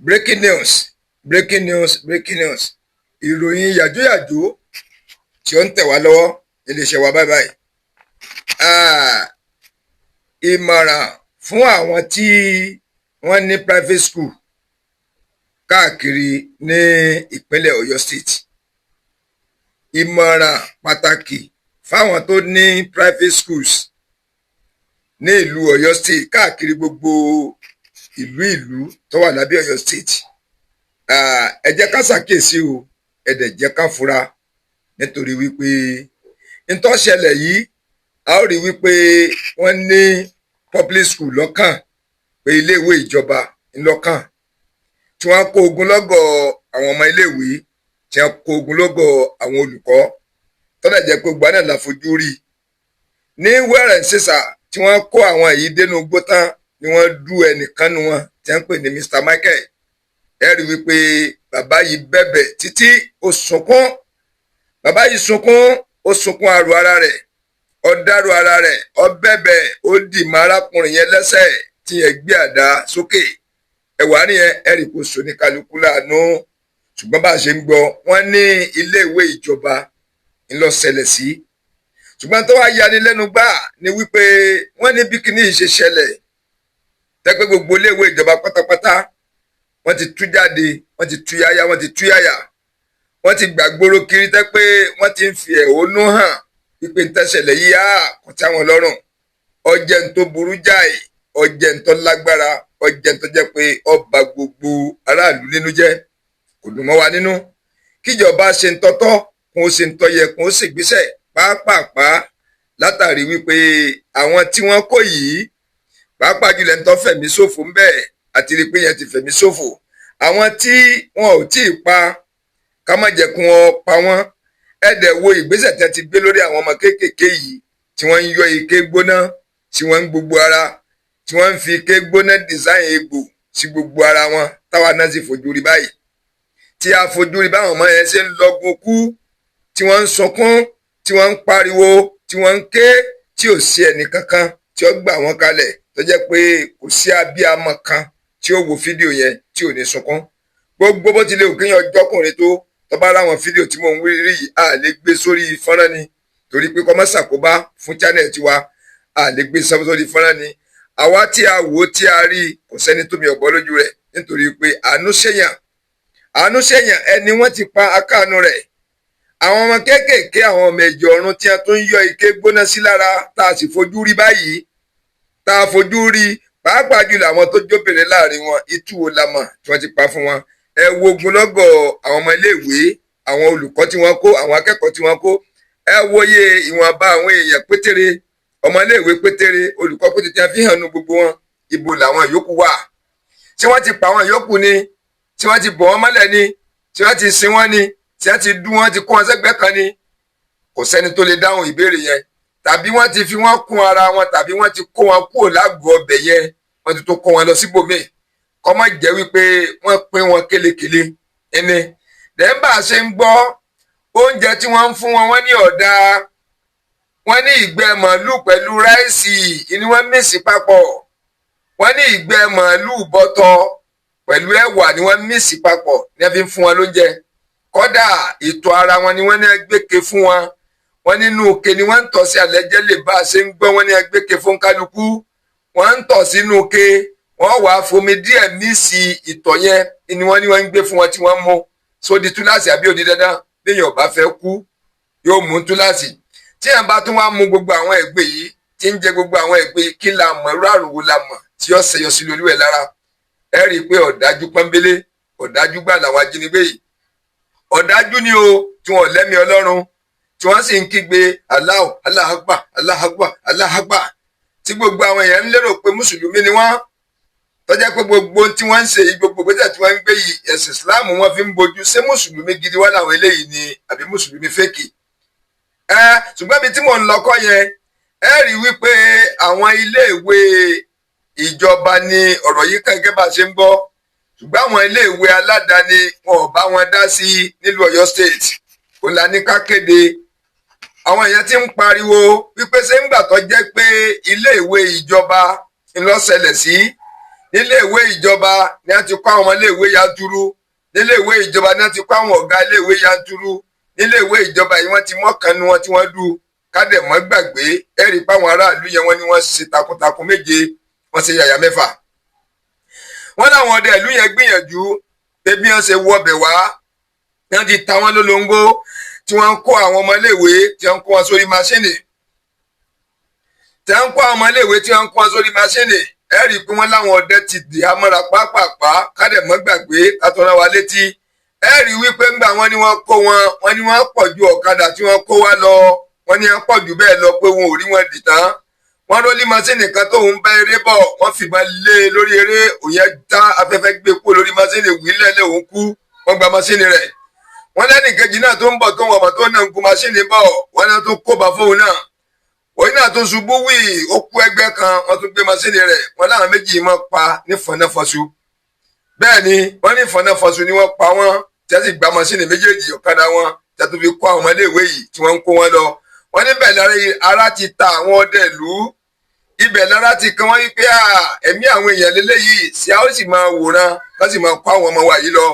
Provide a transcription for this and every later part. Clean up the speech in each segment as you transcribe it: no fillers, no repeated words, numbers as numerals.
breaking news breaking news breaking news ìròyìn yàjóyàjó tí ó ń tẹ̀ wá lọ́wọ́ iléeṣẹ́ wa báyìí. Ìmọ̀ràn fún àwọn tí wọ́n ní private school káàkiri ní ìpínlẹ̀ Ọ̀yọ́ state. Ìmọ̀ràn pàtàkì fáwọn tó ní private schools ní ìlú Ọ̀yọ́ state káàkiri gbogbo ìlú tó wà lábẹ́ Ọ̀yọ́ state. Ẹ jẹ́ ká ṣàkíyèsí o, ẹ dẹ̀ jẹ́ ká fura, nítorí wípé ntó ṣẹlẹ̀ yìí a ó rí wípé wọ́n ní public school lọ́kàn, pé iléèwé ìjọba ńlọ́kàn, tí wọ́n kó ogunlọ́gọ̀ àwọn ọmọ iléèwé, tí wọ́n kó ogunlọ́gọ̀ àwọn olùkọ́, tó dẹ̀ jẹ́ pé gbọ́dọ̀ la fojú rí ní wẹ́rẹ̀ ṣèṣà tí wọ́n kó àwọn èyí dénú gbó tán ni wọ́n dú ẹnìkan nu wọn tí wọ́n pè ní Mr. Michael. Ẹ rí wípé bàbá yìí bẹ̀bẹ̀ títí ó sunkún, bàbá yìí sunkún àrò ara rẹ̀, ó dárò ara rẹ̀, ó bẹ̀bẹ̀, ó dì mọ́ arákùnrin yẹn lẹ́sẹ̀ tí yẹn gbé àdá sókè. Ẹ̀wà nìyẹn, ẹ rí kó so ní kálukú láàánú. Ṣùgbọ́n bá a ṣe ń gbọ́, wọ́n ní iléèwé ìjọba ńlọ ṣẹlẹ̀ sí. Ṣùgbọ́n tó wá yani lẹ́nu gbà ni wípé wọ́n ní bí kíní yìí ṣe ṣẹlẹ̀, tẹ́pẹ́ gbogbo iléèwé ìjọba pátápátá wọ́n ti tú jáde, wọ́n ti tú yáyá, wọ́n ti gbàgbóró kiri, tẹ́pẹ́ wọ́n ti ń fi ẹ̀hónú hàn wípé ntẹ́ṣẹlẹ̀ yìí kò tẹ́ wọn lọ́rùn. Ọjẹ́ ń tó burú jáì, ọjẹ́ ń tó lágbára, ọjẹ́ ń tó jẹ́ pé ó ba gbogbo aráàlú nínú jẹ́, kò dùn mọ́ wa nínú. Kíjọba ṣe ń tọ́tọ́, kún ó ṣe ń tọ́yẹ, kún ó ṣègbésẹ̀ pàápàá, látàrí wípé àwọn tí wọ́n kó yìí, pàápàá jùlọ ń tọ́ fẹ̀mí ṣòfò ń bẹ̀, àti rí pé yẹn ti fẹ̀mí ṣòfò. Àwọn tí wọn ò tí ì pa, ká má jẹ́ kí wọ́n pa wọ́n. Ẹ dẹ̀ wo ìgbésẹ̀ tẹ́ ti gbé lórí àwọn ọmọ kéékèèké yìí, tí wọ́n ń yọ ike gbóná tí wọ́n ń gbogbo ara, tí wọ́n ń fi ike gbóná design egbò sí gbogbo ara wọn, táwa náà sì fojú rí báyìí. Tí a fojú rí báwọn ọmọ yẹn ṣe ń lọ́gun kú, tí wọ́n ń sunkún, tí wọ́n ń pariwo, tí wọ́n ń ké, tí ò sí ẹnì kankan tí ó gbà wọ́n kalẹ̀, tó jẹ́ pé kò sí abíamọ kan tí ó wo fídíò yẹn tí ò ní sunkún. Gbogbo bó tilẹ̀ òkèèyàn ọjọ́kùnrin tó bá ráwọn fídíò tí mò ń rí yìí, a lè gbé sórí fọ́nrán ni, torí pé kó má ṣàkóbá fún channel tiwa, a lè gbé sórí fọ́nrán ni. Àwa tí a wò tí a rí, kò sẹ́ni tó mi ọ̀bọ lójú rẹ̀, nítorí pé àánú ṣèyàn ẹni wọ́n ti pa akáàánú rẹ̀. Àwọn ọmọ kéékèèké, àwọn ọmọ ẹ̀jẹ̀ ọ̀run tí a tún ń yọ ike gbóná sí lára, tá a sì fojú rí báyìí, tá a fojú rí, pàápàá jùlọ àwọn tó jóbìnrin láàrin wọn, itú wo la mọ̀ tí wọ́n ti pa fún wọn. Ẹ wo ogunlọ́gọ̀ àwọn ọmọ iléèwé, àwọn olùkọ́ tí wọ́n kó, àwọn akẹ́kọ̀ọ́ tí wọ́n kó. Ẹ wòye ìwọ̀nba àwọn èèyàn pétéré, ọmọ iléèwé pétéré, olùkọ́ pétéré tí wọ́n fi hàn nu gbogbo wọn. Ibo làwọn yòókù wà? Tí wọ́n ti pa àwọn yòókù ni? Tí wọ́n ti bọ̀ wọ́n mọ́lẹ̀ ni? Tí wọ́n ti sin wọ́n ni? Tí wọ́n ti dú wọn, ti kó wọn sẹ́gbẹ́ kan ni? Kò sẹ́ni tó lè dáhùn ìbéèrè yẹn. Tàbí wọ́n ti fi wọ́n kún ara wọn, tàbí wọ́n ti kó wọn kúrò lágọ̀ọ́ ọbẹ̀ yẹn, wọ́n ti tó kó wọn lọ síbòmíì. Kó má jẹ́ wípé wọ́n pín wọn kélekèle ẹni. Dẹ́nbà ṣe ń gbọ́ oúnjẹ tí wọ́n ń fún wọn, wọ́n ní ọ̀dà, wọ́n ní ìgbẹ́ màálù pẹ̀lú ráìsì ni wọ́n mìsì papọ̀, wọ́n ní ìgbẹ́ màálù bọ́tọ̀ pẹ̀lú ẹ̀wà ni wọ́n mìsì papọ̀ ní wọ́n fi ń fún wọn lóúnjẹ. Kódà ìtọ̀ ara wọn ni wọ́n ní ẹgbẹ́ke fún wọn, wọ́n nínú òkè ni wọ́n ń tọ̀ sí. àlẹ́jẹ́ lè bá a ṣe ń gbọ́, wọ́n ní ẹgbẹ́ke fún kálukú, wọ́n ń tọ̀ sínú òkè, wọ́n wàá fomi díẹ̀ mísì ìtọ̀ yẹn ni wọ́n ń gbé fún wọn tí wọ́n mú. Sódi túláàsì àbí òdi dandan, béèyàn ò bá fẹ́ kú yóò mú túláàsì. Tí ẹ̀ bá tún wá mú gbogbo àwọn ẹ̀gbẹ́ yìí, tí ń jẹ gbogbo àwọn ẹ̀gbẹ́, kí la mọ̀, irú àrùwò la mọ̀ tí ó ṣẹyọ sí olúwẹ̀ lára. Ẹ rí i pé ọ̀dájú pọ́nbélé, ọ̀dájú gbà làwọn ajínigbé yìí. Ọ̀dájú ni o, tí wọ́n lẹ́mìí Ọlọ́run, tí wọ́n sì ń kígbe Allahu Akbar, Allahu Akbar, Allahu Akbar, tí gbogbo àwọn èèyàn ń lérò pé mùsùlùmí ni wọ́n, tó jẹ́ pé gbogbo tí wọ́n ń ṣe yìí, gbogbo gbèsè tí wọ́n ń gbé yìí, ẹ̀sìn ìsìláàmù wọn fi ń bojú. Ṣé mùsùlùmí gidi wá làwọn eléyìí ni àbí mùsùlùmí fẹ́kì? Ṣùgbọ́n ibi tí mò ń lọ́kọ́ yẹn, ẹ rí wípé àwọn iléèwé ìjọba ni ọ̀rọ̀ yìí kàn gẹ́gẹ́ bá ṣe ń gbọ́, ṣùgbọ́n àwọn iléèwé aládàáni wọn ò bá wọn dá sí nílùú Ọ̀yọ́ state. Kò lá ní ká kéde. Àwọn èèyàn ti ń pariwo wípé ṣé ńgbà tó jẹ́ pé iléèwé ìjọba ńlọ ṣẹlẹ̀ sí, nílé ìwé ìjọba ni wọ́n ti kọ́ àwọn ilé ìwé yanturu, nílé ìwé ìjọba ni wọ́n ti kọ́ àwọn ọ̀gá ilé ìwé yanturu, nílé ìwé ìjọba yìí wọ́n ti mọ́kànnú wọn tí wọ́n dù kádẹ̀mọ́ gbàgbé ẹ̀rí páwọn aráàlú yẹn wọ́n ní wọ́n ṣe takuntakun méje wọ́n ṣe yàyà mẹ́fà. wọ́n láwọn ọdẹ ìlú yẹn gbìyànjú pé bí wọ́n ṣe wọ ọbẹ̀ wá wọ́n ti ta wọ́n lólobó tí wọ́n ń kó àwọn ọmọléèwé tí wọ́n ń kó wọn sórí máṣíìnì ẹ rí i pé wọ́n láwọn ọdẹ ti dì á mọ́ra pápápá kádẹ̀mọ́ gbàgbé kátọ́ra wa létí ẹ rí i wípé ńgbà wọ́n ní wọ́n kó wọ́n ní wọ́n pọ̀ ju ọ̀kadà tí wọ́n kó wá lọ wọ́n ní wọ́n pọ̀ jù bẹ́ẹ̀ lọ pé wọn ò rí wọn dì tán wọ́n rólí máṣíìnì kan tóun bá eré bọ̀ wọ́n fìbọn lé e lórí eré òyìn já afẹ́fẹ́ gbé kó lórí máṣíìnì wílẹ̀ òun kú wọ́n gba máṣíìnì rẹ̀ wọ́n lẹ́nì kejì náà tó ń bọ̀ tó ń wọ̀mọ̀ tó náà ń gun máṣíìnì bọ̀ wọ́n náà tó kóbá fóun náà òyìn náà tó ṣubú wì ó kú ẹgbẹ́ kan wọ́n tún gbé máṣíìnì rẹ̀ wọ́n láwọn méjì mọ́ pa ní fọnáfọṣù bẹ́ẹ̀ ni wọ́n ní fọnáfọṣù ni wọ́n pa wọ́n tí wọ́n sì gba máṣíìnì méjèèjì ọ̀kadà wọn tí wọ́n tún fi kó àwọn ọmọléèwé yìí tí wọ́n ń kó wọn lọ wọ́n níbẹ̀ lára ara ti ta àwọn ọdẹ ìlú ibẹ̀ lára ti kan wọ́n yí pé ẹ̀mí àwọn èèyàn lélẹ́yìí ṣé a ó sì máa wòran ká sì máa kó àwọn ọmọ wa yìí lọ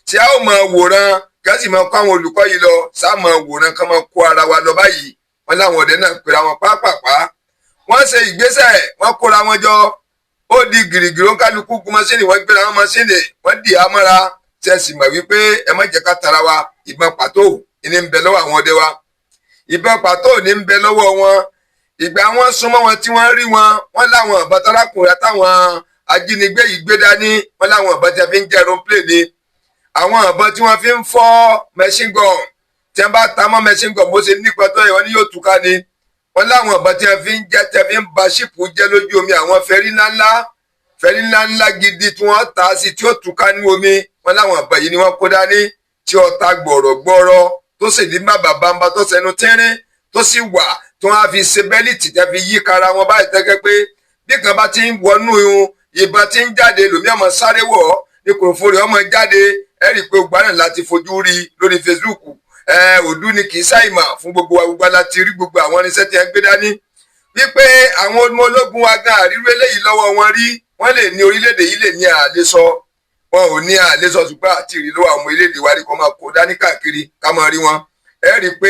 ṣé a ó máa wòran ká sì máa kó àwọn olùkọ́ yìí lọ ṣá máa wòran ká máa kó ara wa lọ báyìí wọ́n láwọn ọdẹ náà pera wọn pápápá wọ́n ṣe ìgbésẹ̀ wọ́n kóra wọn jọ ó di gìrìgìrì ó kálukú gun máṣíìnì wọ́n gbéra wọn máṣíìnì wọ́n dì á mọ́ra ṣe sì mọ̀ wípé ẹ má jẹ́ ká tara wa ìbọn pàtó ìní ń bẹ lọ́wọ́ àwọn ọdẹ wa ìbọn pàtó ní ń bẹ lọ́wọ́ wọn ìgbà wọn súnmọ́ wọn tí wọ́n rí wọn láwọn ìbọn tálákùnrin àtàwọn ajínigbé yìí gbé dání wọn láwọn ìbọn tí wọ́n fi ń jẹ́ aeroplane ni àwọn ìbọn tí wọ́n fi ń fọ́ machine gun tí wọ́n bá ta mọ́ machine gun bó ṣe nípa tó yẹ wọ́n ní yóò túká ni wọn láwọn ìbọn tí wọ́n fi ń jẹ́ tí wọ́n fi ń ba ṣípù jẹ́ lójú omi àwọn fẹ́rí ńláńlá gidi tí wọ́n ta sí tí ó túká ní omi wọn láwọn ìbọn yìí ni wọ́n kó dání tí ọta gbọ̀rọ̀gbọ̀rọ̀ tó sì ní bàbá bàbá tó sẹnu tínrín tó sì wà tí wọ́n á fi ṣe bẹ́líìtì tẹ́ fi yí kara wọn báyìí tẹ́kẹ́ pé bí kan bá ti ń wọnú ìbọn tí ń jáde lòmí ọmọ sáré wọ̀ ní kòròfò rẹ̀ ọmọ jáde ẹ rí i pé gbogbo àná láti fojú rí lórí Facebook òdú ni kì í ṣàìmọ̀ fún gbogbo wa gbogbo láti rí gbogbo àwọn irinṣẹ́ tí wọ́n gbé dání wípé àwọn ọmọ ológun wa gan àríwú eléyìí lọ́wọ́ wọn rí wọ́n lè ní orílẹ̀-èdè yìí lè ní àlesọ wọn ò ní àlesọ ṣùgbọ́n àti ìrì lọ́wọ́ àwọn orílẹ̀-èdè wa rí kó máa kó dání káàkiri ká máa rí wọn ẹ rí i pé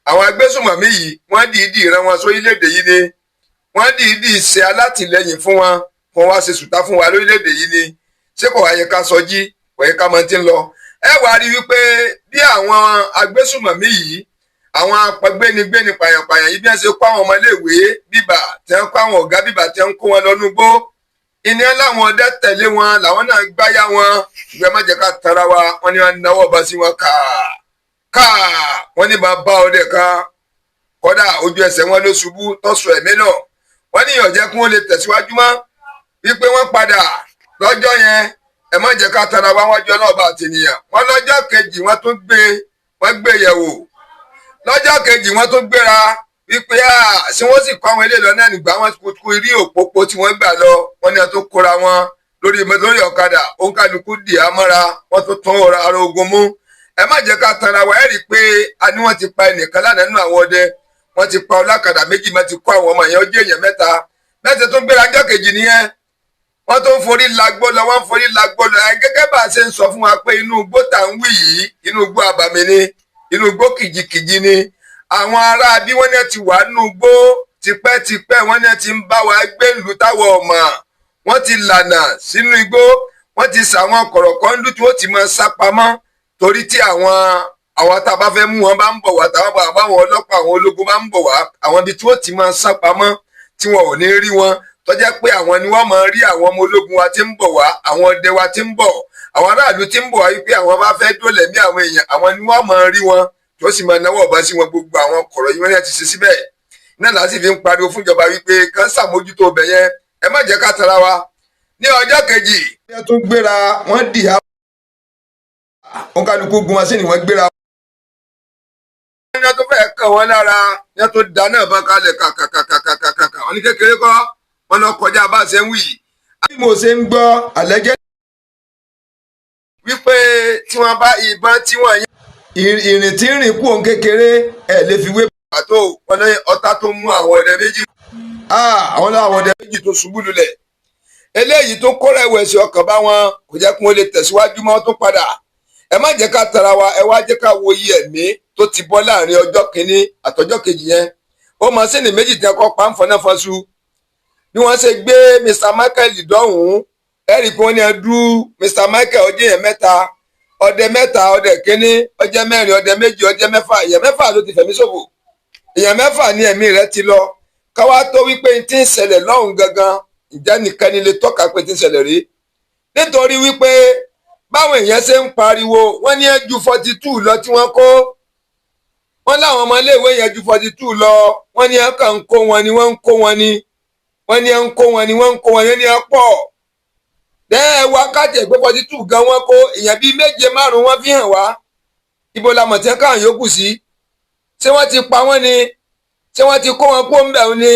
àwọn agbésùnmọ̀mí yìí wọ́n dìídì rán wọn sórílẹ̀-èdè yìí ni wọ́n dìídì ṣe alátìlẹyìn fún wọn kó wá ṣe sùtá fún wa lórílẹ̀-èdè yìí ni ṣé kò wáyé ká sọ jí kò yẹ ká máa ti ń lọ ẹ wá rí wípé bí àwọn agbésùnmọ̀mí yìí àwọn apẹgbẹ́nigbẹ́ni pàyànpàyàn yìí bí wọ́n ṣe kó àwọn ọmọléèwé bíbà tí wọ́n kó àwọn ọ̀gá bíbà tí wọ́n kó wọn lọ́nú gbó ìní láwọn ọdẹ tẹ̀lé wọn làwọn náà gbáyà wọn ìgbẹ́ má jẹ́ ká tara wa wọ́n ní wọn náwó ọba sí wọn káà wọ́n ní máa bá ọdẹ ká kódà ojú ẹsẹ̀ wọn ló ṣubú tọ́sù ẹ̀mí náà wọ́n ní ìyànjẹ́ kí wọ́n lè tẹ̀síwájú mọ́ wípé wọ́n padà lọ́jọ́ yẹn ẹ má jẹ́ ká tara wa wájú ọlọ́ọ̀bá àtìníyàn wọ́n lọ́jọ́ kejì wọ́n gbé yẹ̀wò lọ́jọ́ kejì wọ́n tún gbéra wípé ṣé wọ́n sì kọ́ àwọn ilé lọ náà nígbà wọn kú rí òpópó tí wọ́n gbà lọ wọ́n ní a tó kóra wọn lórí ọ̀kadà òǹkàlùkù dì á mọ́ra wọ́n tún tún ara ogun mú ẹ má jẹ́ ká tara wa ẹ rí i pé a ní wọ́n ti pa ẹnìkan lánàá nínú àwọn ọdẹ wọ́n ti pa ọlọ́kadà méjì wọ́n ti kó àwọn ọmọ yẹn ó jẹ́ èèyàn mẹ́ta tó ń gbéra ọjọ́ kejì nìyẹn wọ́n tó ń forí lagbó lọ gẹ́gẹ́ bá a ṣe ń sọ fún wa pé inú igbó tà ń wí yìí inú igbó àbàmì ni inú igbó kìjikìji ni àwọn ará bí wọ́n ní ti wà nínú igbó tipẹ́tipẹ́ wọ́n ní ti ń bá wa gbé ìlú táwọn ọmọ wọ́n ti lànà sínú igbó wọ́n ti sàwọn kọ̀rọ̀kọ́ ńlú tí wọ́n ti máa sá pamọ́ torí tí àwọn tá a bá fẹ́ mú wọn bá ń bọ̀ wá táwọn àbáwọn ọlọ́pàá àwọn ológun bá ń bọ̀ wá àwọn ibi tí wọ́n ti máa sá pamọ́ tí wọn ò ní rí wọn tó jẹ́ pé àwọn ni wọ́n máa rí àwọn ọmọ ológun wa tí ń bọ̀ wá àwọn ọdẹ wa tí ń bọ̀ àwọn aráàlú tí ń bọ̀ wá wípé àwọn bá fẹ́ dólẹ̀ ní àwọn èèyàn àwọn ni wọ́n máa rí wọn tó sì máa náwó ọba sí wọn gbogbo àwọn kọ̀rọ̀ yìí wọ́n ní àti ṣe síbẹ̀ náà láti fi ń pariwo fúnjọba wípé kán ṣàmójútó ọbẹ̀ yẹn ẹ má jẹ́ ká tara wa ní ọjọ́ kejì. wọ́n tún gbéra wọ́n dì á wọn kálukú gun wọn sí ni wọ́n gbéra. wọ́n tó fẹ́ kàn wọ́n lára wọ́n tó dáná bá kalẹ̀ kàkàkàkàkàkà wọ́n ní kékeré kọ́ wọ́n lọ kọjá bá a ṣe ń wì. bí mo ṣe ń gbọ́ àlẹ́jẹ́ wípé tí wọ́n bá ìbọn tí wọ́n yẹn ìrìn tí ń rìn kú òun kékeré ẹ̀ lè fi wé pàtó wọn ní ọ̀tá tó mú àwọn ọdẹ méjì àwọn ọdẹ méjì tó ṣubú lulẹ̀ eléyìí tó kó rẹ̀wẹ̀sì ọkàn bá wọn kò jẹ́ kí wọ́n lè tẹ̀síwájú mọ́ tó padà. Ẹ má jẹ́ ká tara wa, ẹ wá jẹ́ ká wo iye ẹ̀mí tó ti bọ́ láàrin ọjọ́ kìíní àtọjọ́ kejì yẹn. Ó màsíìnì méjì tí wọ́n kọ́ pa ń fọ́nà fọ́sù bí wọ́n ṣe gbé Mr. Michael dọ́hùn-ún. Ẹ rí i pé wọ́n ní ẹdú Mr. Michael ọjọ́ yẹn mẹ́ta, ọdẹ mẹ́ta, ọdẹ kìíní, ọjọ́ mẹ́rin, ọdẹ méjì, ọjọ́ mẹ́fà, èèyàn mẹ́fà ló ti fẹ̀mí ṣòfò. Èèyàn mẹ́fà ní ẹ̀mí rẹ̀ ti lọ. Káwá tó wípé tí ń ṣẹlẹ̀ lọ́hùn gangan ǹjẹ́ nìkan ni lè tọ́ka pé tí ń ṣẹlẹ̀ rí. Nítorí wípé báwọn èèyàn ṣe ń pariwo wọ́n ní ju 42 lọ tí wọ́n kó. Wọ́n láwọn ọmọ iléèwé yẹn ju 42 lọ. Wọ́n ní ẹ̀ka ń kó wọn ni wọ́n ń kó wọn ni. Wọ́n ní ẹ̀ ń kó wọn ni wọ́n ń kó wọn ní ẹ̀ pọ̀. Bẹ́ẹ̀ wákàtí ẹ̀gbẹ́ 42 gan wọ́n kó èèyàn bíi 7-5 wọ́n fi hàn wá. Ibo la mọ̀ tí wọ́n káwọn yòókù sí. Ṣé wọ́n ti pa wọ́n ni? Ṣé wọ́n ti kó wọn kó ń bẹ̀ ni?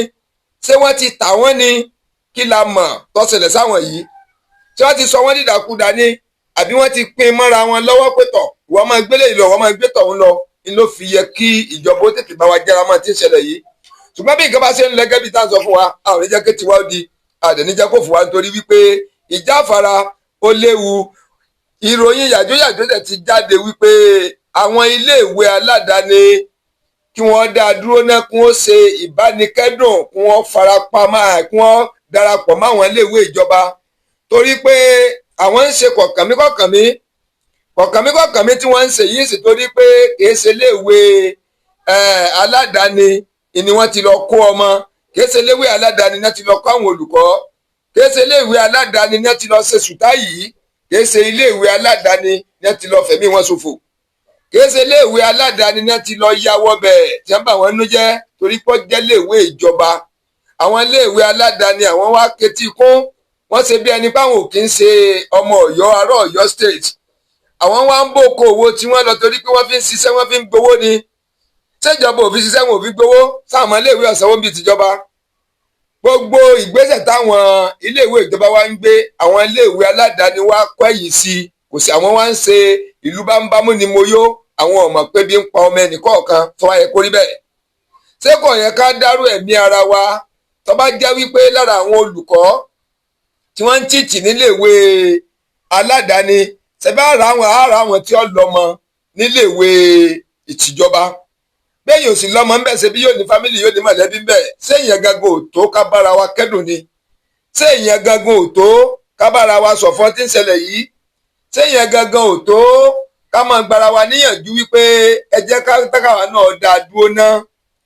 Ṣé wọ́n ti tà wọ́n ni? Kí la mọ̀ tó ṣẹlẹ̀ sáwọn yìí? Ṣé wọ́n ti sọ wọ́n dìdàkudà ni? Àbí wọ́n ti pín mọ́ra wọn lọ́wọ́ pẹ̀tọ̀ wọ́n máa gbélé ìlọ wọ́n máa gbé tọ̀hún lọ ni ló fi yẹ kí ìjọba ó tètè bá wa jára máa ti ń ṣẹlẹ̀ yìí. Ṣùgbọ́n bí nǹkan bá ṣe ń lẹ́gẹ́ bí tá à ń sọ fún wa a ò ní jẹ́ kí tiwa ó di àdẹ̀níjẹ́ kó fún wa nítorí wípé ìjáfara ó léwu. Ìròyìn yàjóyàjó tẹ̀ ti jáde wípé àwọn iléèwé aládàáni kí wọ́n dá dúró náà kí wọ́n ṣe ìbánikẹ́dùn kí wọ́n farapa máa kí wọ́n darapọ̀ máwọn iléèwé ìjọba torí pé àwọn ń ṣe kọ̀kànmí tí wọ́n ń ṣe yìí sì torí pé kìí ṣe iléèwé aládàáni ni wọ́n ti lọ kó ọmọ, kìí ṣe iléèwé aládàáni náà ti lọ kó àwọn olùkọ́, kìí ṣe iléèwé aládàáni náà ti lọ ṣe sùtá yìí, kìí ṣe iléèwé aládàáni náà ti lọ fẹ̀mí wọn ṣòfò, kìí ṣe iléèwé aládàáni náà ti lọ yáwọ́ bẹ́ẹ̀ tí wọ́n bá wọn nú jẹ́ torí pé jẹ́ iléèwé ìjọba. Àwọn iléèwé aládàáni àwọn wá ketí kún wọ́n ṣe bí ẹni báwọn ò kí ń ṣe ọmọ Ọ̀yọ́ ará Ọ̀yọ́ state. Àwọn wá ń bòkó owó tí wọ́n lọ torí pé wọ́n fi ń ṣiṣẹ́ wọ́n fi ń gbowó ni. Ṣèjọba ò fi ṣiṣẹ́ wọn ò fi gbowó sáwọn iléèwé ọ̀sánwó bíi tìjọba. Gbogbo ìgbésẹ̀ táwọn iléèwé ìjọba wá ń gbé àwọn iléèwé aládàáni wá kọ́ ẹ̀yìn sí i kò sí àwọn wá ń ṣe ìlú bámbámú ni mo yó àwọn ọmọ pé bí ń pa ọmọ ẹnì kọ̀ọ̀kan tó wáyé kórí bẹ́ẹ̀. Ṣé kò yẹ ká dárú ẹ̀mí ara wa tó bá jẹ́ wípé lára àwọn olùkọ́ tí wọ́n ń tìtì níléèwé aládàáni ṣẹ̀bá ara àwọn tí ó lọ́mọ níléèwé ìtìjọba bẹ́ẹ̀ sì lọ́mọ ń bẹ̀ ṣe bí yóò ní fámìlì yóò ní mọ̀lẹ́bí ń bẹ̀ ṣé ìyẹn gangan ò tó ká bára wa kẹ́dùn ni? Ṣé ìyẹn gangan ò tó ká bára wa sọ̀fọ́n tí ń ṣẹlẹ̀ yìí? Ṣé ìyẹn gangan ò tó ká máa gbára wa níyànjú wípé ẹ jẹ́ ká tákàwá náà dá dúró ná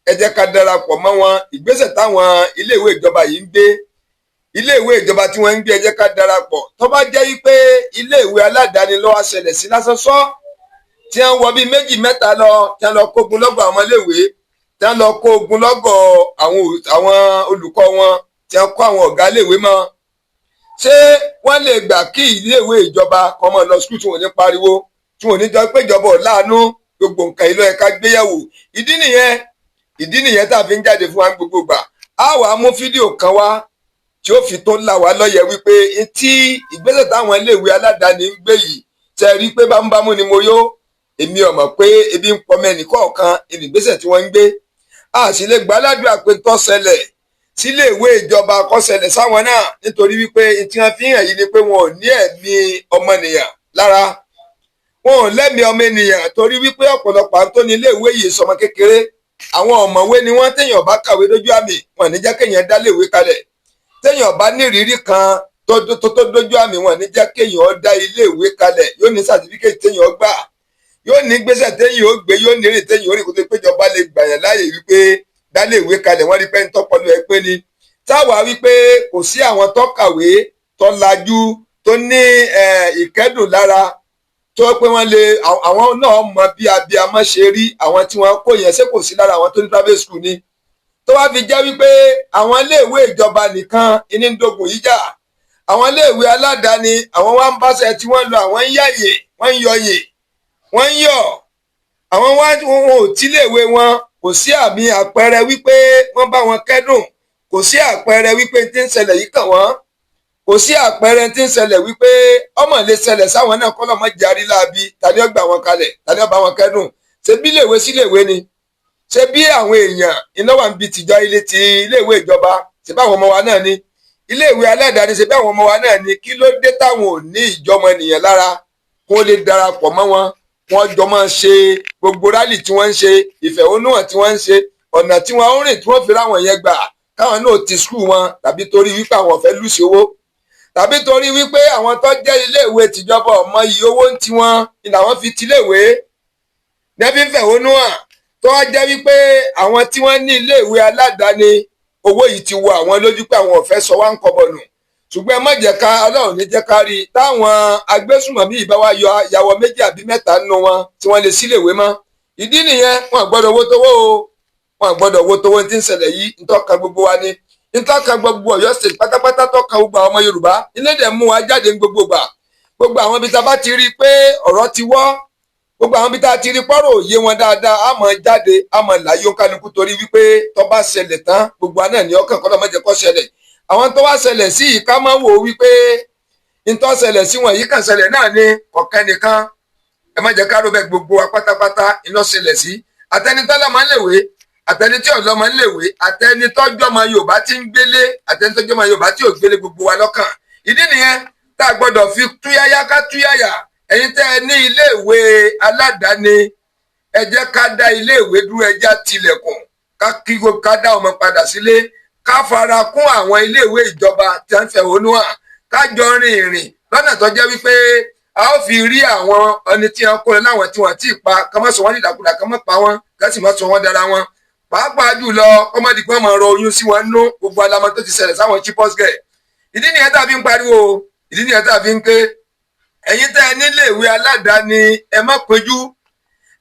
ẹ jẹ́ ká darapọ̀ mọ́ wọn ìgbésẹ̀ táwọn iléèwé ìjọba yìí ń gbé iléèwé ìjọba tí wọ́n ń gbé ẹ jẹ́ ká darapọ̀ tó bá jẹ́ wípé iléèwé aládàáni ló wá ṣẹlẹ̀ sí lásán sọ́ tí wọ́n wọ bíi 2-3 lọ tí wọ́n lọ kó ogunlọ́gọ̀ àwọn iléèwé tí wọ́n lọ kó ogunlọ́gọ̀ àwọn olùkọ́ wọn tí wọ́n kó àwọn ọ̀gá iléèwé mọ́. Ṣé wọ́n lè gbà kí iléèwé ìjọba kọ́ mọ́ lọ skul tí wọ́n ní pariwo tí wọ́n ní jọ pé ìjọba ò láàánú gbogbo nǹkan ìlú ẹ̀ka gbéyẹ̀wò? Ìdí nìyẹn tá a fi ń jáde fún wa gbogbo gbà. A wàá mú fídíò kan wá tí ó fi tó là wá lọ́yẹ̀ wípé tí ìgbésẹ̀ táwọn iléèwé aládàáni ń gbé yìí ṣe rí pé bámúbámú ni mo yó èmi ò mọ̀ pé ebi ń pọmọ ẹnì kọ̀ọ̀kan ìgbésẹ̀ tí wọ́n ń gbé. A sì lè gbàládùá pé tó ṣẹlẹ̀ síléèwé ìjọba kó ṣẹlẹ̀ sáwọn náà nítorí wípé tí wọ́n fi hàn yìí ni pé wọn ò ní ẹ̀mí ọmọnìyàn lára, wọn ò lẹ́mìí ọmọ ènìyàn torí wípé ọ̀pọ̀lọpọ̀ àwọn tó ní iléèwé yìí sọmọ kékeré àwọn ọ̀mọ̀wé ni wọ́n téèyàn bá kàwé dójú àmì wọn ní jẹ́ kéèyàn dá léèwé kalẹ̀, téèyàn bá ní ìrírí kan tó dójú àmì wọn ní jẹ́ kéèyàn dá iléèwé kalẹ̀, yóò ní sàtífíkẹ́tì téèyàn gbà, yóò ní gbésẹ̀ téèyàn ó gbé, yóò ní èrè téèyàn ó rí kó tó péjọba lè gbàyàn láàyè wípé dá léèwé kalẹ̀ wọ́n rí pé ń tọ́pọ̀lù ẹ pé ni. Táwa wípé kò sí àwọn tó kàwé tó lajú tó ní ìkẹ́dùn lára tó pé wọ́n lè àwọn náà mọ bí abiyamọ ṣe rí àwọn tí wọ́n kó yẹn ṣé kò sí lára àwọn tó ní private school ni. Tó wá fi jẹ́ wípé àwọn iléèwé ìjọba nìkan iní ń dogun yìí jà, àwọn iléèwé aládàáni àwọn wá ń báṣẹ tí wọ́n lọ àwọn ń yàyè wọ́n ń yọyè wọ́n ń yọ̀ àwọn wá wọn ò tí iléèwé wọn kò sí àmì àpẹẹrẹ wípé wọ́n bá wọn kẹ́dùn, kò sí àpẹẹrẹ wípé tí ń ṣẹlẹ̀ yìí kàn wọ́n, kò sí àpẹẹrẹ tí ń ṣẹlẹ̀ wípé ọmọ lè ṣẹlẹ̀ sáwọn náà kọ́ lọ́mọ jarí láabi tani ó gbà wọn kalẹ̀ tani ó bá wọn kẹ́dùn. Ṣé bí iléèwé sí iléèwé ni? Ṣé bí àwọn èèyàn iná wà ń bi tìjọ ilé ti iléèwé ìjọba ṣe báwọn ọmọ wa náà ni? iléèwé aládàáni ṣe bí àwọn ọmọ wa náà ni, kí ló dé táwọn ò ní ìjọmọ ènìyàn lára kó lè darapọ̀ mọ́ wọn, wọ́n jọ máa ṣe gbogbo rálì tí wọ́n ń ṣe, ìfẹ̀hónúhàn tí wọ́n ń ṣe, ọ̀nà tí wọ́n ń rìn tí wọ́n fi ráwọn yẹn gbà káwọn náà ti skul wọn, tàbí torí wípé àwọn fẹ́ lùsì owó, tàbí torí wípé àwọn tó jẹ́ iléèwé tìjọba ọmọ iye owó ń tiwọn ni làwọn fi tiléèwé nẹ́bí fẹ̀hónúhàn, tó wá jẹ́ wípé àwọn tí wọ́n ní iléèwé aládàáni owó yìí ti wọ àwọn lójú pé àwọn ò fẹ́ sọ wá ń kọ́bọ̀nù. Ṣùgbọ́n ẹ má jẹ́ ká, Ọlọ́run ní jẹ́ ká rí i táwọn agbésùnmọ̀mí ìbá wa yọ ìyàwó 2 àbí 3 nínú wọn tí wọ́n lè síléèwé mọ́. Ìdí nìyẹn, wọn gbọ́dọ̀ owó tówó o, wọn gbọ́dọ̀ owó tówó tí ń ṣẹlẹ̀ yìí, ntọ́ka gbogbo wa ni, ntọ́ka gbogbo Ọ̀yọ́ state pátápátá, tọ́ka gbogbo àwọn ọmọ Yorùbá, ilé dẹ̀ mú wa jáde gbogbo gbà. Gbogbo àwọn ibi tá a bá ti rí i pé ọ̀rọ̀ ti wọ́, gbogbo àwọn ibi tá a ti rí pọ́rọ̀ òye wọn dáadáa, a máa jáde, a máa láyé kálukú, torí wípé tó bá ṣẹlẹ̀ tán gbogbo àná ní ọkàn kọ́lọ́ má jẹ́ kó ṣẹlẹ̀. àwọn tó wá ṣẹlẹ̀ sí yìí ká má wò wípé ntọ́ ṣẹlẹ̀ sí wọn yìí kàn ṣẹlẹ̀ náà ní kọ̀kẹ́ nìkan, ẹ má jẹ́ ká rò bẹ́ẹ̀, gbogbo wa pátápátá iná ṣẹlẹ̀ sí, àtẹnitọ́lá máa ń lèwe, àtẹnití ọ̀lọ́ máa ń lèwe, àtẹnitọ́jọ́ ọmọ Yorùbá tí ń gbélé, àtẹnitọ́jọ́ ọmọ Yorùbá tí ò gbélé, gbogbo wa lọ́kàn. ìdí nìyẹn tá a gbọ́dọ̀ fi túyáyá ká túyáyà. ẹ̀yin tẹ́ ẹ ní iléèwé aládàáni, ẹ jẹ́ ká dá iléèwé dúró, ẹ jẹ́ tilẹ̀kùn, ká dá ọmọ padà sílé, ká fara kún àwọn iléèwé ìjọba tí wọ́n ń fẹ̀hónú hàn, ká jọ rin ìrìn lọ́nà tó jẹ́ wípé a ó fi rí àwọn ẹni tí wọ́n kó lọ láwọn tí wọ́n ti pa, ká má sọ wọ́n nídàkudà, ká má pa wọ́n, ká sì má sọ wọ́n dára wọn. pàápàá jùlọ kọ́mọdé pé wọ́n máa rọ oyún sí wọn nú, gbogbo alamọ tó ti ṣẹlẹ̀ sáwọn chipos gẹ̀. ìdí nìyẹn tá a fi ń pariwo, ìdí nìyẹn tá a fi ń ké. ẹ̀yin tẹ́ ẹ nílé ìwé aládàáni ẹ má péjú,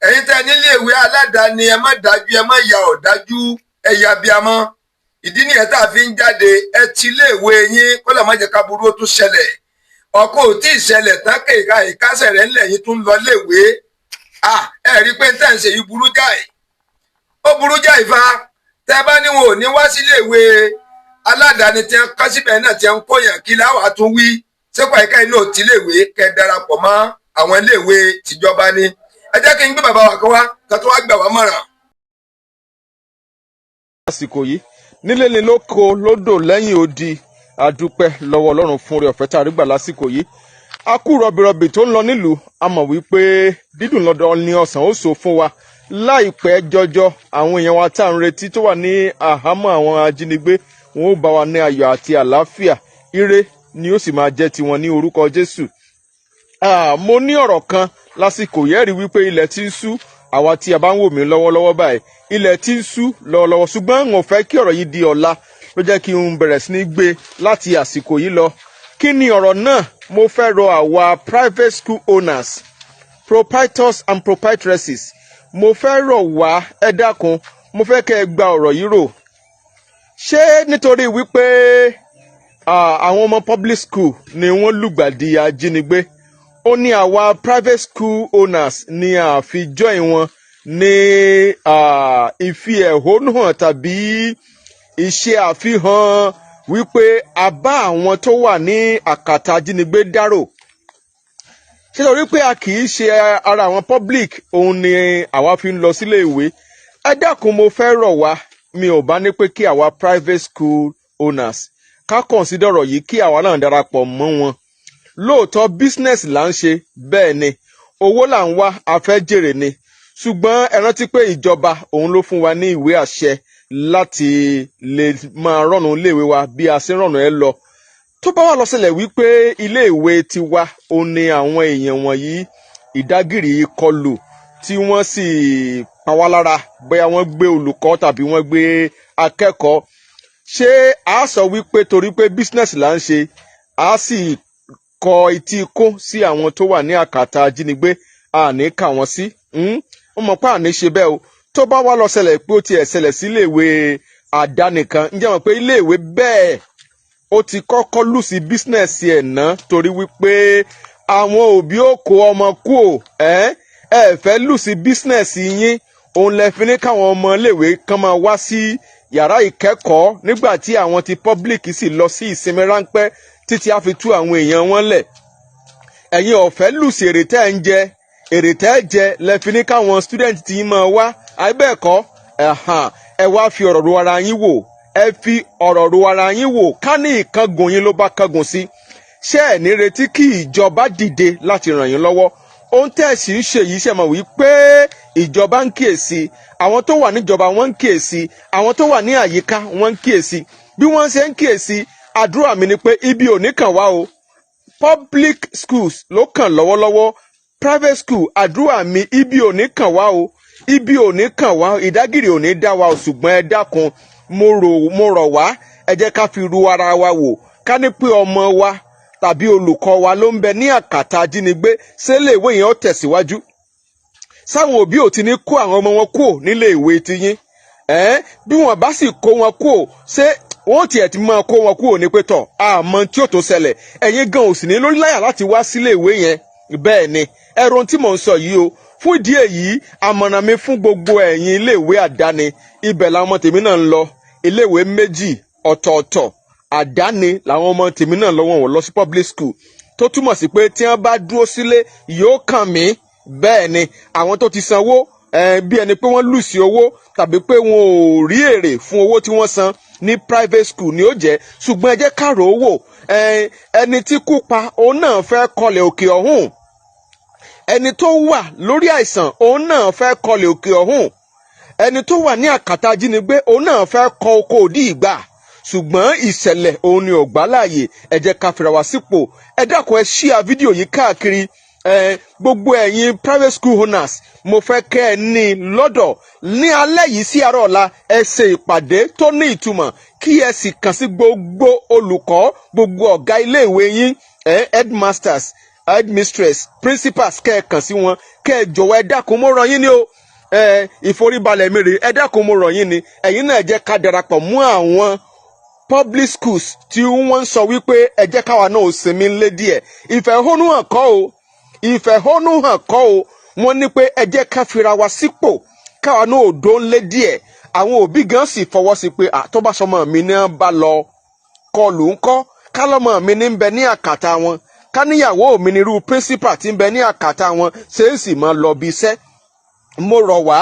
ẹ̀yin tẹ́ ẹ nílé ìwé aládàáni ẹ má dájú, ẹ má ya ọ̀dájú, ẹ ya bíamọ́. ìdí nìyẹn tá a fi ń jáde, ẹ ti ilé ìwé yín kó lè má jẹ́ ká burú ó tún ṣẹlẹ̀. ọkọ̀ ò tí ì ṣẹlẹ̀ tán kéèká ìkásẹ̀ rẹ̀ ńlẹ̀ yín tún lọ léèwé. ẹ rí i pé tẹ́ ń ṣe yìí burú jáì, ó burú jáì fa. tẹ́ bá ní wọn ò ní wá sílé ìwé aládàáni tí wọ́n kọ́ síbẹ̀ náà tí wọ́n kóyàn, kí láwàá tún wí? sẹ́kọ̀ ẹ̀ka iná ò tí léèwé kẹ́ darapọ̀ mọ́ àwọn iléèwé tìjọba ni. ẹ jẹ́ kí n gbé bàbá wa kan wá ká tó wá gbà wá mọ̀ràn. àsìkò yìí nílé ni lóko lódò lẹ́yìn odi, adúpẹ́ lọ́wọ́ Ọlọ́run fún oore ọ̀fẹ́ tá a rí gbà lásìkò yìí. a kú rọbìrọbì tó ń lọ nílùú, a mọ̀ wípé dídùn lọ́dọ̀ ni ọ̀sán ó so fún wa. láìpẹ́ jọjọ àwọn èèyàn wa tá à ń retí tó wà ní àhámọ́ àwọn ajínigbé, wọn ó bá wa ní ayọ̀ àti àlàáfíà, ire ni ó sì máa jẹ́ tiwọn ní orúkọ Jésù. mo ní ọ̀rọ̀ kan lásìkò yẹ́ rí wípé ilẹ̀ tí ń ṣú, àwa tí a bá ń wò mí lọ́wọ́lọ́wọ́ báyìí, ilẹ̀ tí ń ṣú lọ́wọ́lọ́wọ́, ṣùgbọ́n n ò fẹ́ kí ọ̀rọ̀ yìí di ọ̀la, ló jẹ́ kí n bẹ̀rẹ̀ sí ní gbé láti àsìkò yìí lọ. kí ni ọ̀rọ̀ náà? mo fẹ́ rọ àwa private school owners, proprietors and proprietresses, mo fẹ́ rọ̀ wá, ẹ dákun, mo fẹ́ kẹ́ ẹ gba ọ̀rọ̀ yìí rò. ṣé nítorí wípé àwọn ọmọ public school ni wọ́n lùgbàdì ajínigbé, ó ní àwa private school owners ni àfijọ́ ìwọ̀n ní ìfi ẹ̀hónú hàn tàbí ìṣe àfihàn wípé a bá àwọn tó wà ní àkàtà ajínigbé dárò? ṣé torí pé a kì í ṣe ara àwọn public òun ni àwa fi ń lọ sílé ìwé? ẹ dákun, mo fẹ́ rọ̀ wá, mi ò bá ní pé kí àwa private school owners ká consider ọ̀rọ̀ yìí, kí àwa náà darapọ̀ mọ́ wọn. lóòótọ́ business là ń ṣe, bẹ́ẹ̀ ni owó là ń wá, a fẹ́ jèrè ni, ṣùgbọ́n ẹ rántí pé ìjọba òun ló fún wa ní ìwé àṣẹ láti lè máa rọ̀nù iléèwé wa bí a ṣe rọ̀nù ẹ lọ. tó bá wà lọ ṣẹlẹ̀ wípé iléèwé tiwa òun ni àwọn èèyàn wọ̀nyí ìdágìrì kọlù tí wọ́n sì pa wá lára, bóyá wọ́n gbé olùkọ́ tàbí wọ́n gbé akẹ́kọ̀ọ́, ṣé a sọ wípé torí pé business là ń ṣe, a sì kọ etí ikún sí àwọn tó wà ní àkàtà ajínigbé, a ní kà wọ́n sí? wọ́n mọ̀ pé à ní ṣe bẹ́ẹ̀ o. tó bá wá lọ ṣẹlẹ̀ pé ó tiẹ̀ ṣẹlẹ̀ sí iléèwé àdáni kan, ǹjẹ́ mọ̀ pé iléèwé bẹ́ẹ̀ ó ti kọ́kọ́ lù sí business ẹ̀ ná, torí wípé àwọn òbí ó kó ọmọ kú ò, ẹ fẹ́ lù sí business yín, òun lẹ fi ní káwọn ọmọ iléèwé kan máa wá sí yàrá ìkẹ́kọ̀ọ́ nígbà tí àwọn ti public sì lọ sí ìsinmi ráńpẹ́ títí a fi tú àwọn èèyàn wọn lẹ̀. ẹ̀yin ò fẹ́ lù sí èrè tẹ́ ń jẹ, èrè tẹ́ jẹ lẹ fi ní káwọn student tí máa wá, àìbẹ́ẹ̀kọ́ ẹ wá fi ọ̀rọ̀ ro ara yín wò, ẹ fi ọ̀rọ̀ ro ara yín wò ká ní ìkángun yín ló bá kángun sí ṣé ẹ̀ ní retí kí ìjọba dìde láti ràn yín lọ́wọ́ ohun tẹ́ ẹ̀ sì ń ṣe yìí ṣe mọ̀ wípé ìjọba ń kíyèsí àwọn tó wà níjọba wọ́n ń kíyèsí àwọn tó wà ní àyíká wọ́n ń kíyèsí bí wọ́n ṣe ń kíyèsí àdúrà mi ni pé ibi ò ní kàn wá o public schools ló kàn lọ́wọ́lọ́wọ́ private school àdúrà mi ibi ò ní kàn wá o ibi ò ní kàn wá ìdágìrì ò ní dá wa o ṣùgbọ́n ẹ dákun mo rọ̀ wá ẹ jẹ́ ká fi ru ara wa wò ká ní pé ọmọ wa tàbí olùkọ́ wa ló ń bẹ ní àkàtà ajínigbé ṣé iléèwé yẹn ó tẹ̀síwájú sáwọn òbí ò ti ní kó àwọn ọmọ wọn kúrò nílé ìwé tiyín bí wọn bá sì kó wọn kúrò ṣé wọn tiẹ̀ ti máa kó wọn kúrò ní pé tọ̀ àmọ́ tí ò tó ṣẹlẹ̀ ẹ̀yin gan ò sì ní lórí láyà láti wá sílé ìwé yẹn bẹ́ẹ̀ ni ẹ̀rọ tí mò ń sọ yìí o fún ìdí èyí àmọ̀ràn mi fún gbogbo ẹ̀yin iléèwé àdáni ibẹ̀ làwọn ọmọ tèmi náà ń lọ iléèwé méjì ọ̀tọ̀ọ̀tọ̀ àdáni làwọn ọmọ tèmi náà lọ wọn lọ sí public school tó túmọ̀ sí pé tí wọ́n bá dúró sílé yóò kàn mí bẹ́ẹ̀ ni àwọn tó ti sanwó bí ẹni pé wọ́n lùsì owó tàbí pé wọn ò rí èrè fún owó tí wọ́n san ní private school ni ó jẹ́ ṣùgbọ́n ẹ jẹ́ ká rò ó wò ẹni tí kú pa òun náà fẹ́ kọlẹ̀ òkè ọ̀hún ẹni tó wà lórí àìsàn òun náà fẹ́ kọlẹ̀ òkè ọ̀hún ẹni tó wà ní àkàtà ajínigbé òun náà fẹ́ kọ oko òdì ìgbà ṣùgbọ́n ìṣẹ̀lẹ̀ òun ni ò gbà láàyè ẹ jẹ́ ká fira wa sípò ẹ dákun ẹ ṣíà fídíò yìí káàkiri gbogbo ẹ̀yin private school owners mo fẹ́ kẹ́ ẹ ní lọ́dọ̀ ní alẹ́ yìí sí àárọ̀ ọ̀la ẹ ṣe ìpàdé tó ní ìtumọ̀ kí ẹ sì kàn sí gbogbo olùkọ́ gbogbo ọ̀gá iléèwé yín headmasters headmistress principals kẹ́ ẹ kàn sí wọn kẹ́ ẹ jọ̀wọ́ ẹ dákun mo rọ̀ yín ni o ìforíbalẹ̀ mi rè ẹ dákun mo rọ̀ yín ni ẹ̀yin náà jẹ́ ká darapọ̀ mú àwọn public schools tí wọ́n ń sọ wípé ẹ jẹ́ káwa náà ò sinmi ńlé díẹ̀ ìfẹ̀hónúhàn kọ́ o ìfẹ̀hónúhàn kọ́ o wọ́n ní pé ẹ jẹ́ ká fira wa sípò káwa náà ò dó ńlé díẹ̀ àwọn òbí gan sì fọwọ́ sí pé àtọ́básọmọ mi náà bá lọ kọlù ńkọ́ kálọ́mọ mi ní ń bẹ ní àkàtà wọn káníyàwó mi nírú principal tí ń bẹ ní àkàtà wọn ṣe é sì máa lọ bí iṣẹ́ mo rọ̀ wá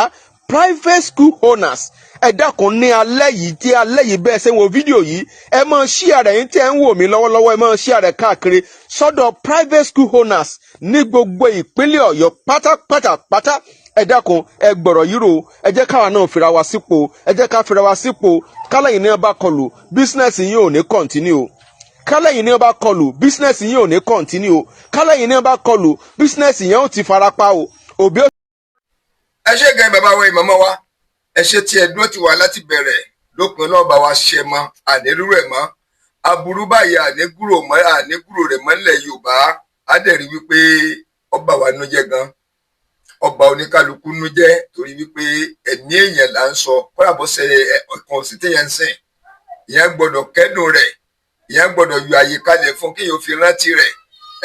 private school owners ẹ dákun ní alẹ́ yìí tí alẹ́ yìí bẹ́ẹ̀ ṣe ń wo fídíò yìí ẹ máa share rẹ̀ yín tí ẹ ń wò mí lọ́wọ́lọ́wọ́ ẹ máa share rẹ̀ káàkiri sọ́dọ̀ private school owners ní gbogbo ìpínlẹ̀ Ọ̀yọ́ pátápátá ẹ dákun ẹ gbọ̀rọ̀ yìí rò ẹ jẹ́ káwa náà fira wa sípò ẹ jẹ́ ká fira wa sípò kálẹ̀yìn ní ọba kọlù bísínẹ́sì yín ò ní continue kálẹ̀yìn ní ọba kọlù bísínẹ́sì yín ò ní continue kálẹ̀yìn ní ọba kọlù bísínẹ́sì yẹn ò ti farapa o òbí. ẹ ṣe gan bàbá wa ìmọ̀mọ́ wa ẹ ṣe tí ẹ dúró ti wà láti bẹ̀rẹ̀ lópin ọlọ́ọ̀bá wa ṣe mọ́ ànírúurú ẹ̀ mọ́ aburú báyìí ànégúrò rẹ̀ mọ́lẹ̀ Yorùbá á dẹ̀ rí wípé ọba wa nú jẹ́ gan ọba oníkálukú nú jẹ́ torí wípé ẹ̀mí èèyàn là ń sọ kọ́ra bó ṣe ọ̀kan sí téèyàn ń sìn ìyẹn gbọ́dọ̀ kẹ́dùn rẹ̀ ìyẹn gbọ́dọ̀ yọ àyè kalẹ̀ fún kéèyàn fi rántí rẹ̀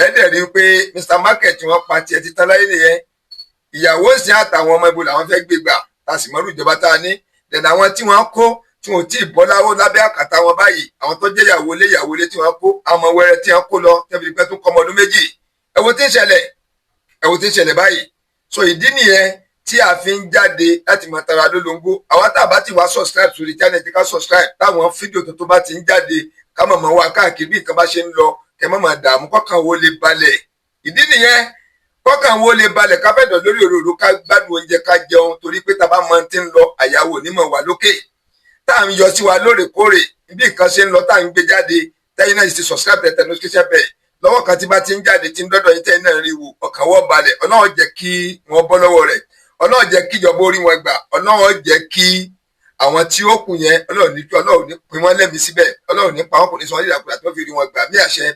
ẹ dẹ̀ rí wípé Mr Market wọ́n pa tiẹ̀ títán láyé nìyẹn ìyàwó sì àtàwọn ọmọ ibo làwọn fẹ́ gbé gbà tàṣì mọ́rú ìjọba tá a ní dẹ̀nà àwọn tí wọ́n kó tí wọ́n tí ì bọ́ lábẹ́ àkàtà wọn báyìí àwọn tó jẹ́ ìyàwó ilé tí wọ́n kó àwọn wẹ́rẹ́ tí wọ́n kó lọ tẹ́bi pẹ́ tó kọ́ ọmọ ọdún méjì ẹ wo tí ń ṣẹlẹ̀ báyìí so ìdí nìyẹn tí a fi ń jáde láti mọ tara lólobó àwọn tá a bá ti wá subscribe sórí channel tí ká subscribe táwọn fídíò tuntun bá ti ń jáde ká mọ̀ mọ́ wá káàkiri bí nǹkan bá ṣe ń lọ kẹ́ mọ́ mọ́ dààmú kọ́kàn wo lè balẹ̀ ìdí nìyẹn kọ́kàn wo lè balẹ̀ ká fẹ́dọ̀ lórí òróró ká gbádùn oúnjẹ ká jẹun torí pé tá a bá mọ tí ń lọ àyàwó onímọ̀ wà lókè tá à ń yọ sí wa lóòrèkóòrè bí nǹkan ṣe ń lọ tá à ń gbé jáde tẹ́yìn náà ti subscribe tẹ̀tẹ̀ notification bell lọ́wọ́ kan tí bá ti ń jáde tí ń dọ́dọ̀ yín tẹ́yìn náà rí wo ọkàn wọ́n balẹ̀ Ọlọ́run jẹ́ kí wọ́n bọ́ lọ́wọ́ rẹ̀ Ọlọ́run jẹ́ kí ìjọba orí wọn gbà Ọlọ́run jẹ́ kí àwọn tí ó kù yẹn Ọlọ́run ní pín wọ́n lẹ́mìí síbẹ̀ Ọlọ́run ní pa wọ́n kò ní sọ wọ́n nígbàgbà tó fi rí wọn gbà ní àṣẹ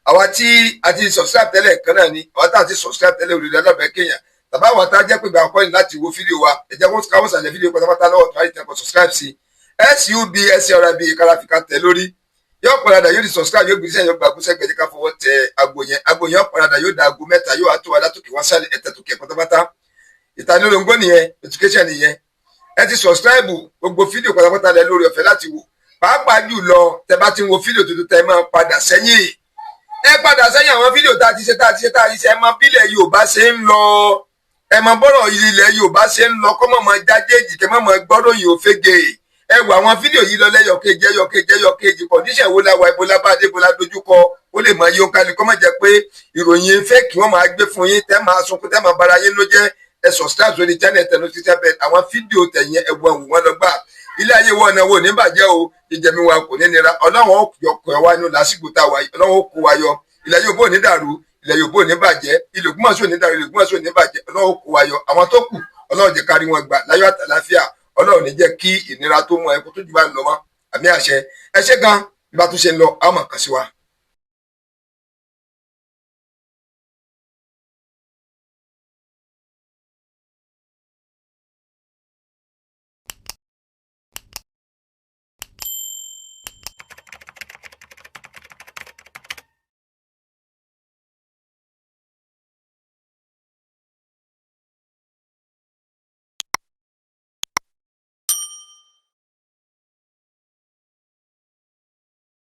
àwa tí a ti subscribe tẹ́lẹ̀ kan náà ni àwa tá a ti subscribe tẹ́lẹ̀ olùdarí alábẹ́ kéèyàn tàbá àwọn tá a jẹ́ pé ìgbà àkọ́yìn láti wo fídíò wa ẹ jẹ́ kó káwọn sàlẹ̀ fídíò pátápátá lọ́wọ́ tó àyè tẹ́kọ̀ subscribe sí SUBSCRIB ìkarafika tẹ̀ lórí yóò padà yóò di subscribe yóò gbèsè yóò gbàgbó sẹ́gbẹ̀ẹ́ ká fọwọ́ tẹ àgbò yẹn padà yóò da àgbo mẹ́ta yóò wá tó wa látòkè wọn sálẹ̀ ẹ̀tẹ̀ tó kẹ̀ pátápátá ìtanilóńgbò nìyẹn education nìyẹn ẹ ti subscribe gbogbo fídíò pátápátá lẹ lórí ọ̀fẹ́ láti wò pàápàá jùlọ tẹ bá ti ń wo fídíò tuntun tẹ máa padà sẹ́yìn àwọn fídíò tá a ti ṣe ẹ mọ bílẹ̀ Yorùbá ṣe ń lọ ẹ mọ bọ́rọ̀ ilẹ̀ Yorùbá ṣe ń lọ kọ́ mọ̀ jájéèjì kẹ́ mọ̀ gbọ́rọ̀ yìí ò fege ẹ wo àwọn fídíò yìí lọ lẹ́yọ̀kejì condition wo la wà, ibo la bá dé, ibo la dojúkọ, ó lè mọ yóò kálí kọ́ mọ̀ jẹ́ pé ìròyìn fake wọ́n máa gbé fún yín tẹ́ máa sunkún tẹ́ máa bara yín ló jẹ́. Ẹ subscribe sórí channel tẹ̀ notification bell, àwọn fídíò tẹ̀yìn ẹ̀wọ̀n wọn lọ gbà. Ilé ayé wọn náà wò ní bàjẹ́ o, ìjẹ̀mí wa kò ní nira, ọlọ́run ọkọ̀ wa nínú lásìkò tá a wà yìí, ọlọ́run ó kó wa yọ. Ilẹ̀ Yorùbá ò ní dàrú, ilẹ̀ Yorùbá ò ní bàjẹ́, ilẹ̀ Ògbómọ̀ṣọ́ ò ní dàrú, ilẹ̀ Ògbómọ̀ṣọ́ ò ní bàjẹ́, ọlọ́run ó kó wa yọ. Àwọn tó kù ọlọ́run jẹ́ kárí wọn gbà láyọ̀ àtàláfíà, ọlọ́run ní jẹ́ kí ìnira tó mú ẹkú tó jù bá ń lọ mọ́, àmì àṣẹ. Ẹ ṣé gan bí bá tún ṣe ń lọ, a ó máa kàn sí wa.